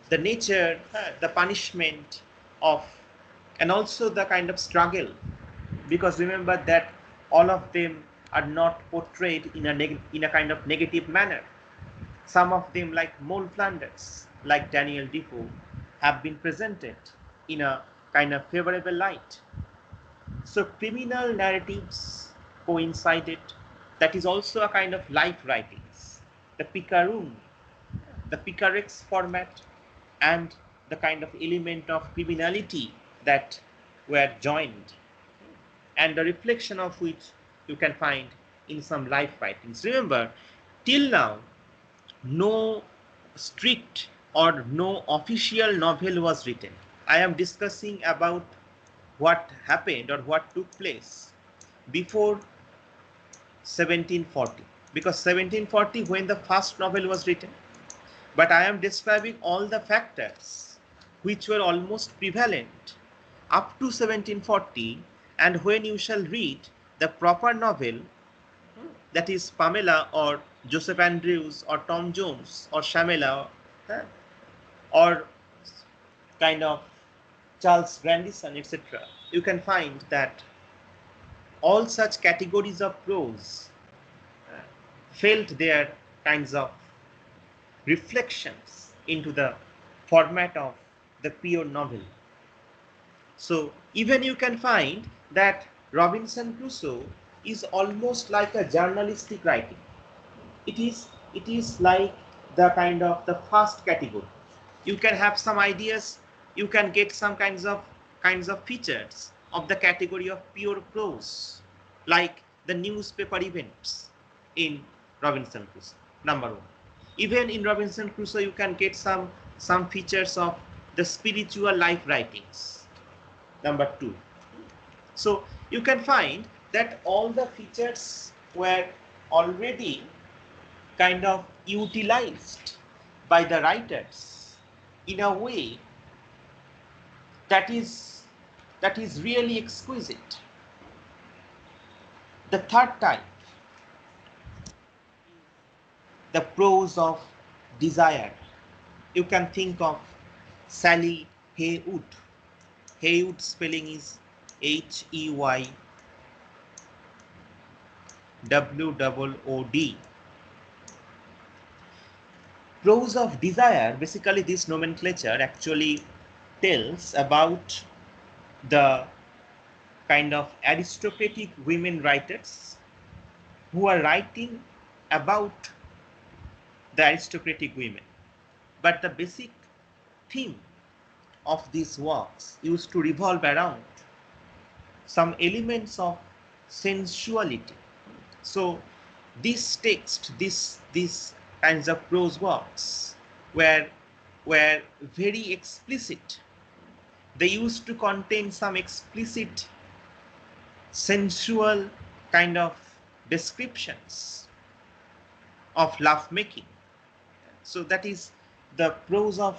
the nature, the punishment of, and also the kind of struggle, because remember that all of them are not portrayed in a kind of negative manner. Some of them, like Mole Flanders, like Daniel Defoe, have been presented in a kind of favorable light. So criminal narratives coincided. That is also a kind of life writings. The picaroon, the picarex format, and the kind of element of criminality that were joined, and the reflection of which you can find in some life writings. Remember, till now, no strict or no official novel was written. I am discussing about what happened or what took place before 1740, because 1740 when the first novel was written, but I am describing all the factors which were almost prevalent up to 1740, and when you shall read the proper novel, that is Pamela or Joseph Andrews or Tom Jones or Shamela, or kind of Charles Grandison, etc., you can find that all such categories of prose felt their kinds of reflections into the format of the pure novel. So even you can find that Robinson Crusoe is almost like a journalistic writing. It is like the kind of the first category. You can have some ideas, you can get some kinds of features of the category of pure prose, like the newspaper events in Robinson Crusoe, number one. Even in Robinson Crusoe, you can get some features of the spiritual life writings, number two. So you can find that all the features were already kind of utilized by the writers in a way that is really exquisite. The third type, the prose of desire. You can think of Sally Heywood. Heywood spelling is Heywood. Prose of desire, basically this nomenclature actually tells about the kind of aristocratic women writers who are writing about the aristocratic women. But the basic theme of these works used to revolve around some elements of sensuality. So this text, these kinds of prose works were very explicit. They used to contain some explicit sensual kind of descriptions of love making. So that is the prose of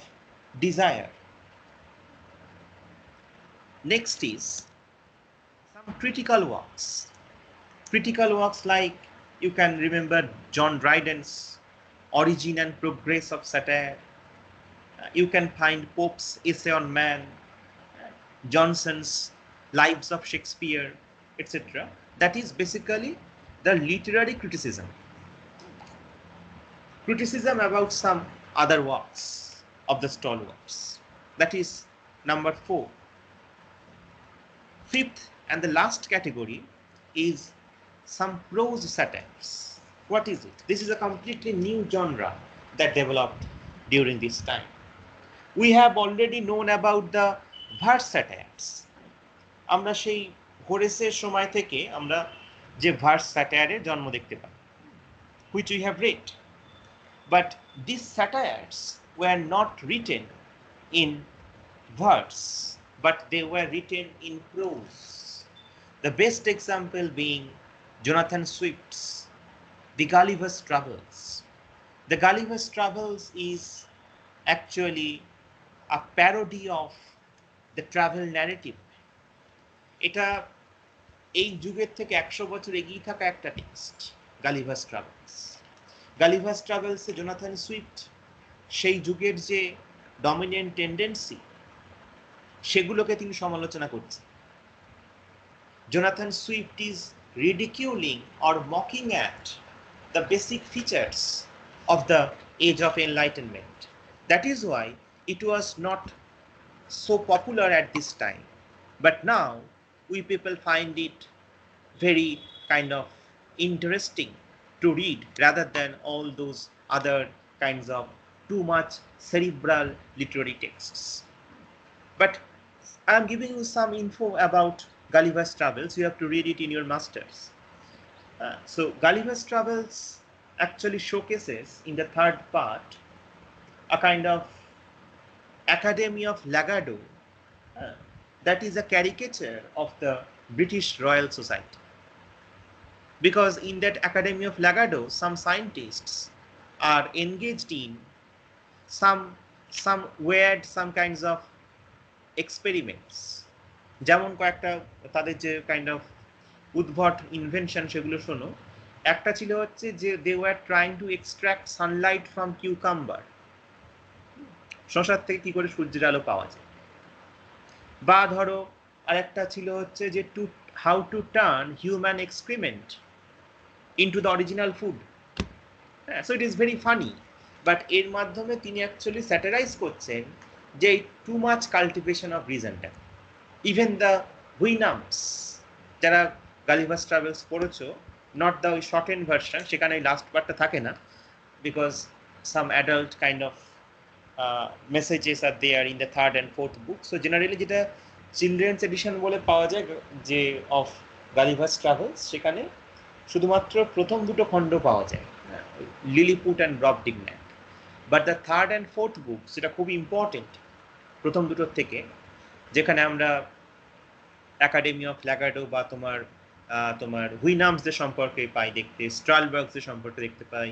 desire. Next is some critical works. Critical works like, you can remember John Dryden's Origin and Progress of Satire. You can find Pope's Essay on Man, Johnson's Lives of Shakespeare, etc. That is basically the literary criticism. Criticism about some other works of the stalwarts. That is number 4. Fifth and the last category is some prose satires. What is it? This is a completely new genre that developed during this time. We have already known about the verse satires. আমরা সেই হোরেসের সময় থেকে আমরা যে verse স্যাটায়ারের জন্ম দেখতে পাই, which we have read. But these satires were not written in verse, but they were written in prose. The best example being Jonathan Swift's The Gulliver's Travels. The Gulliver's Travels is actually a parody of the travel narrative. এটা এই যুগের থেকে 100 বছর এগিয়ে থাকা একটা text, Gulliver's travels. Gulliver's ট্রাভেলসে Jonathan Swift সেই যুগের যে ডমিনেন্ট টেন্ডেন্সি সেগুলোকে তিনি সমালোচনা করছেন। Jonathan Swift is ridiculing or mocking at the basic features of the Age of Enlightenment. That is why it was not so popular at this time. But now we people find it very kind of interesting to read rather than all those other kinds of too much cerebral literary texts. But I am giving you some info about Gulliver's Travels. You have to read it in your masters. So Gulliver's Travels actually showcases in the third part a kind of Academy of Lagado that is a caricature of the British Royal Society. Because in that Academy of Lagado, some scientists are engaged in some weird, some kinds of experiments. যেমন কয়েকটা তাদের যে kind of উদ্ভট invention সেগুলো শোনো। একটা ছিল হচ্ছে যে they were trying to extract sunlight from cucumber, শশার থেকে কি করে সূর্যের আলো পাওয়া যায়। বা ধরো আরেকটা ছিল হচ্ছে যে how to turn human excrement into the original food. হ্যাঁ, so it is very funny. But এর মাধ্যমে তিনি অ্যাকচুয়ালি স্যাটারাইজ করছেন যে এই টু মাচ কাল্টিভেশন অফ রিজনটা। ইভেন দ্য হুইনামস, যারা গালিভার্স ট্রাভেলস পড়েছো, নট দ্য ওই শর্ট এন্ড ভার্সন, সেখানে লাস্ট পার্টটা থাকে না, because some adult kind of messages are there in the third and fourth book. So generally যেটা children's addition বলে পাওয়া যায় যে অফ গালিভার্স ট্রাভেলস, সেখানে শুধুমাত্র প্রথম দুটো খণ্ড পাওয়া যায়, Lilliput and Brobdingnag. But the third and fourth book, সেটা খুবই ইম্পর্টেন্ট প্রথম দুটোর থেকে, যেখানে আমরা একাডেমি অফ ল্যাগাডো বা তোমার হুইনামসদের সম্পর্কে পাই দেখতে, স্ট্রালবার্গসদের সম্পর্কে দেখতে পাই,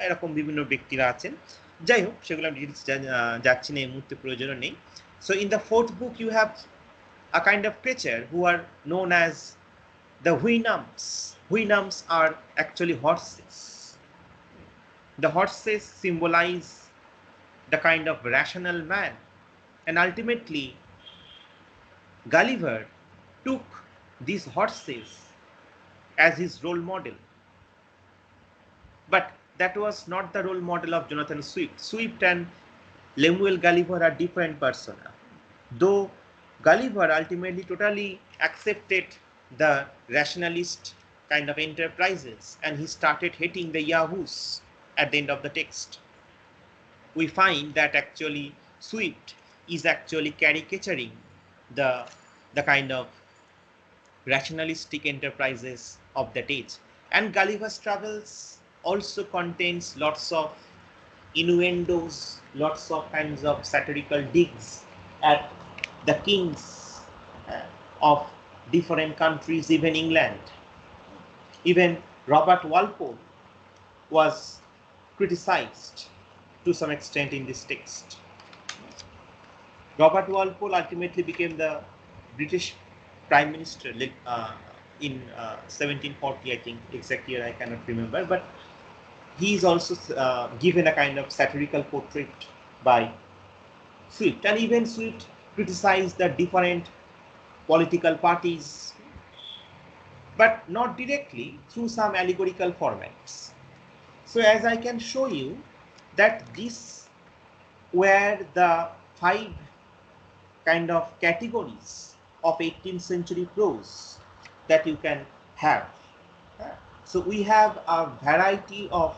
এরকম বিভিন্ন ব্যক্তিরা আছেন। যাই হোক সেগুলো আমি ডিটেলস যাচ্ছি না এই মুহূর্তে, প্রয়োজনও নেই। So in the fourth book you have a kind of creature who are known as the Houyhnhnms. Houyhnhnms are actually horses. The horses symbolize the kind of rational man, and ultimately Gulliver took these horses as his role model. But that was not the role model of Jonathan Swift. Swift and Lemuel Gulliver are different persona. Though Gulliver ultimately totally accepted the rationalist kind of enterprises and he started hating the Yahoos at the end of the text, we find that actually Swift is actually caricaturing the kind of rationalistic enterprises of that age. And Gulliver's Travels also contains lots of innuendos, lots of kinds of satirical digs at the kings of different countries, even England. Even Robert Walpole was criticized to some extent in this text. Robert Walpole ultimately became the British Prime Minister in 1740, I think, exact year I cannot remember, but he is also given a kind of satirical portrait by Swift, and even Swift criticized the different political parties, but not directly, through some allegorical formats. So as I can show you that these were the 5 kind of categories of 18th century prose that you can have. So we have a variety of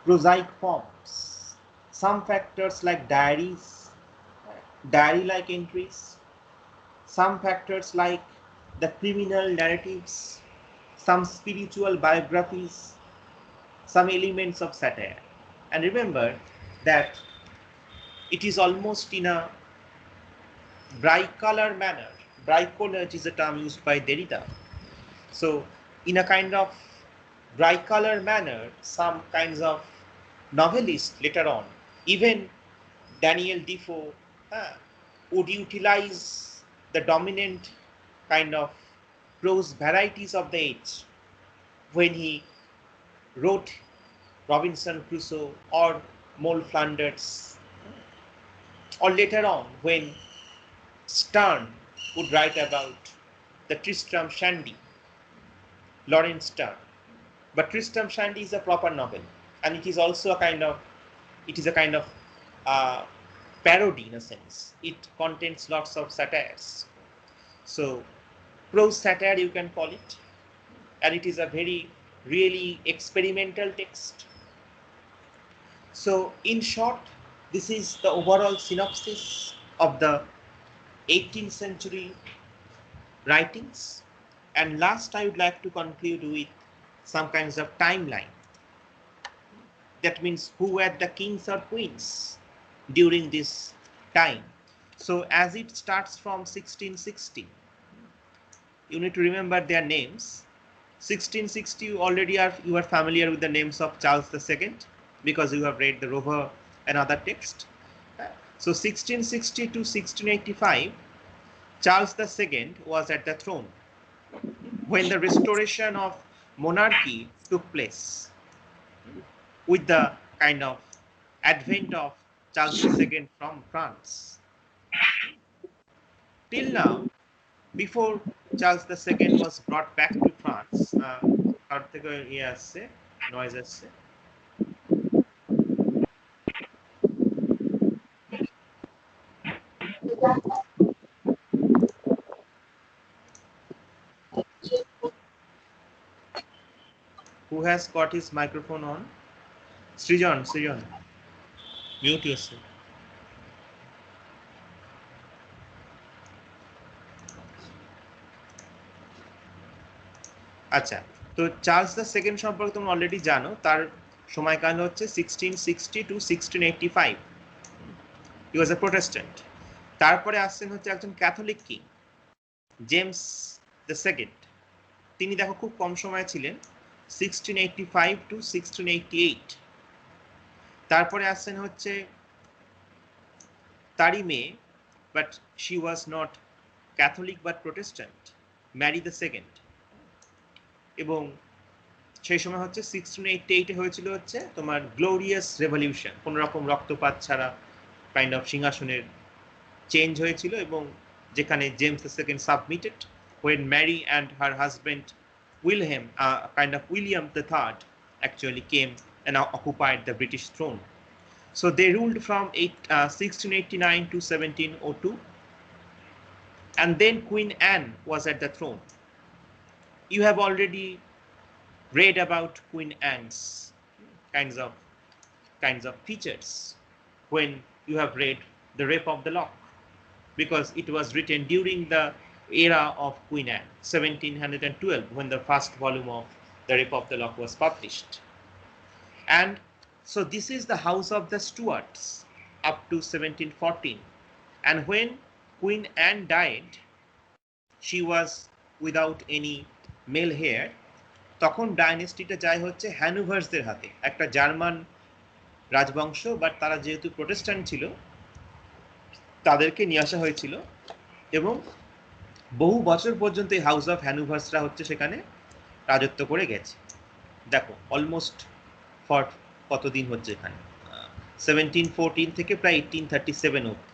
prosaic forms, some factors like diaries, diary-like entries, some factors like the criminal narratives, some spiritual biographies, some elements of satire. And remember that it is almost in a bricolage manner. Bricolage is a term used by Derrida. So in a kind of bricolage manner, some kinds of novelists later on, even Daniel Defoe, would utilize the dominant kind of prose varieties of the age when he wrote Robinson Crusoe or Moll Flanders, or later on when Sterne would write about the Tristram Shandy, Lawrence Sterne. But Tristram Shandy is a proper novel, and it is also a kind of parody in a sense. It contains lots of satires. So prose satire you can call it, and it is a very really experimental text. So in short, this is the overall synopsis of the 18th century writings. And last, I would like to conclude with some kinds of timeline. That means who were the kings or queens during this time. So as it starts from 1660, you need to remember their names. 1660, you are familiar with the names of Charles II because you have read the Rover and other text. So 1660 to 1685, Charles II was at the throne when the restoration of monarchy took place with the kind of advent of Charles II from France. Till now, before Charles II was brought back to France, noise আসছে, who has got his microphone on? Srijan, mute yourself. আচ্ছা, তো Charles the second সম্পর্কে তোমরা already জানো। তার সময়কাল হচ্ছে 1660 to 1685। He was A Protestant. তারপরে আসছেন হচ্ছে একজন Catholic king, James the second. তিনি দেখো খুব কম সময় ছিলেন, 1685 to 1688। তারপরে আসছেন হচ্ছে তারই মেয়ে, but she was not Catholic but Protestant, Mary the second. এবং সেই সময় হচ্ছে 1688 হয়েছিল হচ্ছে তোমার গ্লোরিয়াস রেভলিউশন, কোনো রকম রক্তপাত ছাড়া কাইন্ড অফ সিংহাসনের চেঞ্জ হয়েছিল, এবং যেখানে James the second submitted when Mary and her husband William, kind of William the Third, actually came and occupied the British throne. So they ruled from 1689 to 1702, and then Queen Anne was at the throne. You have already read about Queen Anne's kinds of features when you have read The Rape of the Lock, because it was written during the era of Queen Anne, 1712, when the first volume of The Rape of the Lock was published. And so this is the house of the Stuarts up to 1714. And when Queen Anne died, she was without any male heir. তখন ডাইনেস্টিটা যায় হচ্ছে হ্যানোভার্সদের হাতে, একটা German রাজবংশ, but তারা যেহেতু Protestant ছিল তাদেরকে নিয়ে আসা হয়েছিল, এবং বহু বছর পর্যন্ত এই হাউস অফ হ্যানোভার্সরা হচ্ছে সেখানে রাজত্ব করে গেছে। দেখো অলমোস্ট ফর কতদিন হচ্ছে এখানে, 1714 থেকে প্রায় 1837 অবধি।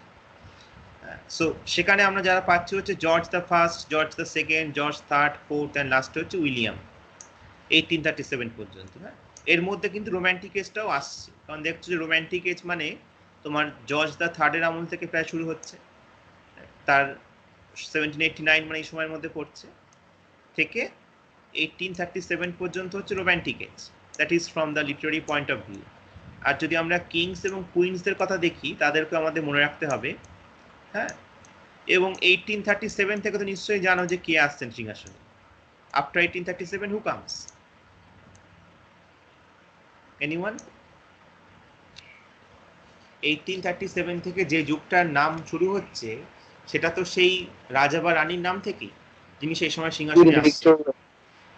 সো সেখানে আমরা যারা পাচ্ছি হচ্ছে George the first, George the second, George third, fourth and last হচ্ছে উইলিয়াম, 1837 পর্যন্ত। হ্যাঁ, এর মধ্যে কিন্তু রোম্যান্টিক এজটাও আসছে, কারণ দেখছো যে রোম্যান্টিক এজ মানে তোমার জর্জ দ্য থার্ডের আমল থেকে প্রায় শুরু হচ্ছে, তার 1789 মানে এই সময়ের মধ্যে পড়ছে, থেকে 1837 পর্যন্ত হচ্ছে romantic age, that is from the literary point of view. আর যদি আমরা কিংস এবং কুইন্সদের কথা দেখি তাদেরকে আমাদের মনে রাখতে হবে। হ্যাঁ, এবং 1837 থেকে তো নিশ্চয়ই জানো যে কে আসছেন সিংহাসনে। After 1837 who comes? এনিওয়ান? 1837 থেকে যে যুগটার নাম শুরু হচ্ছে সেটা তো সেই রাজা বা রানীর নাম থেকেই, যিনি সেই সময় সিংহাসনে আসছেন,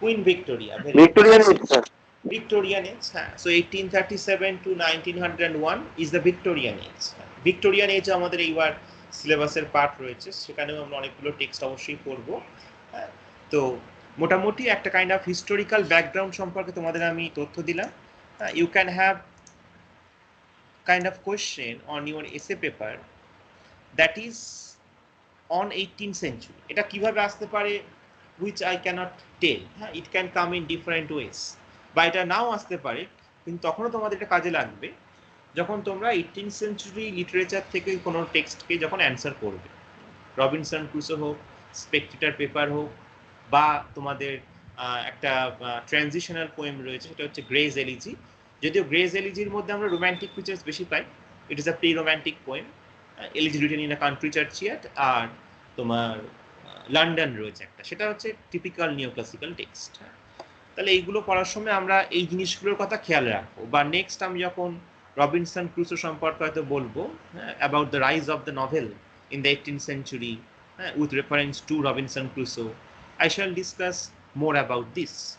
queen Victoria. Victorian age, so 1837 to 1901 is the Victorian age. Victorian age আমাদের এইবার সিলেবাসের পার্ট রয়েছে, সেখানেও আমরা অনেকগুলো টেক্সট অবশ্যই পড়ব। তো মোটামুটি একটা কাইন্ড অফ হিস্টোরিক্যাল ব্যাকগ্রাউন্ড সম্পর্কে তোমাদের আমি তথ্য দিলাম। You can have kind of question on your essay paper that is on 18th century. এটা কিভাবে আসতে পারে, which I cannot tell. It can come in different ways. বা এটা নাও আসতে পারে, কিন্তু তখনও তোমাদের এটা কাজে লাগবে যখন তোমরা 18th century লিটারেচার থেকে কোনো টেক্সটকে যখন অ্যান্সার করবে। রবিনসন ক্রুসো হোক, স্পেকটেটর পেপার হোক, বা তোমাদের একটা ট্রানজিশনাল পোয়েম রয়েছে সেটা হচ্ছে গ্রেজ এলিজি। যদিও গ্রেজ এলিজির মধ্যে আমরা রোম্যান্টিক ফিচার্স বেশি পাই, it is a pre romantic poem, elegy written in a country churchyard. আর তোমার লন্ডন রয়েছে একটা, সেটা হচ্ছে টিপিক্যাল নিওক্লাসিক্যাল টেক্সট। তাহলে এইগুলো পড়ার সময় আমরা এই জিনিসগুলোর কথা খেয়াল রাখবো। বা নেক্সট আমি যখন রবিনসন ক্রুসো সম্পর্কে হয়তো বলবো, about the rise of the novel in the 18th century, with reference to Robinson Crusoe, I shall discuss more about this.